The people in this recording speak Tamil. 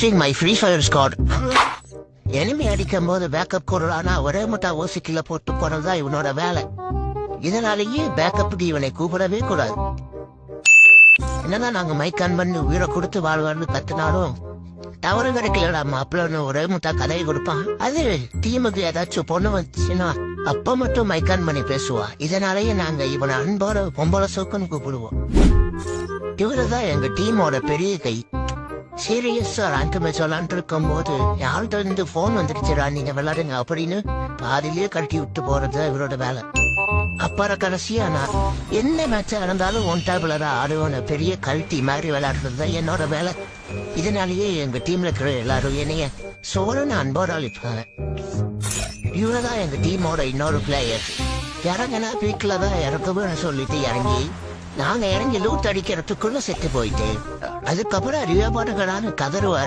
using my Free Fire squad. Enemy அடிக்கும் போது பேக்கப் கொடுறானா ஒரே முட்டா ஓசிக்கில போட்டு போனதுதான் இவனோட வேலை. இதனாலேயே பேக்கப்புக்கு இவனை கூப்பிடவே கூடாது. என்னதான் நாங்க மைக் ஆன் பண்ணி உயிரை கொடுத்து வாழ்வார்னு கத்துனாலும் தவறு கிடைக்கலடா மாப்பிள்ளன்னு ஒரே முட்டா கதையை கொடுப்பான். அது டீமுக்கு ஏதாச்சும் பொண்ணு வந்துச்சுன்னா அப்ப மட்டும் மைக் ஆன் பண்ணி பேசுவா. இதனாலேயே நாங்க இவனை அன்போட பொம்பளை சோக்குன்னு கூப்பிடுவோம். இவருதான் எங்க டீமோட பெரிய கை. சீரியஸா ரேங்க் மேட்ச் விளாண்டு இருக்கும் போது யார்கிட்ட இருந்து போன் வந்துடுச்சுடா நீங்க விளையாடுங்க அப்படின்னு பாதிலேயே கட்டி விட்டு போறது இவரோட வேலை. அப்புறம் கடைசியா நான் என்ன மேட்சா இருந்தாலும் ஒன் டேபிளரா ஆடுவோன்னு பெரிய கல்ட்டி மாதிரி விளையாடுறது என்னோட வேலை. இதனாலேயே எங்க டீம்ல இருக்கிற எல்லாரும் என்னைய சோழன்னு அன்போட அழிப்பாங்க. இவரதான் எங்க டீமோட இன்னொரு பிளேயர். இறங்கினா வீட்டுல தான் இறக்குன்னு சொல்லிட்டு இறங்கி நாங்க இறங்கி லூட் அடிக்கிறதுக்குள்ள செத்து போயிட்டு அதுக்கப்புறம் அறிவாபாடுகளான்னு கதறுவார்.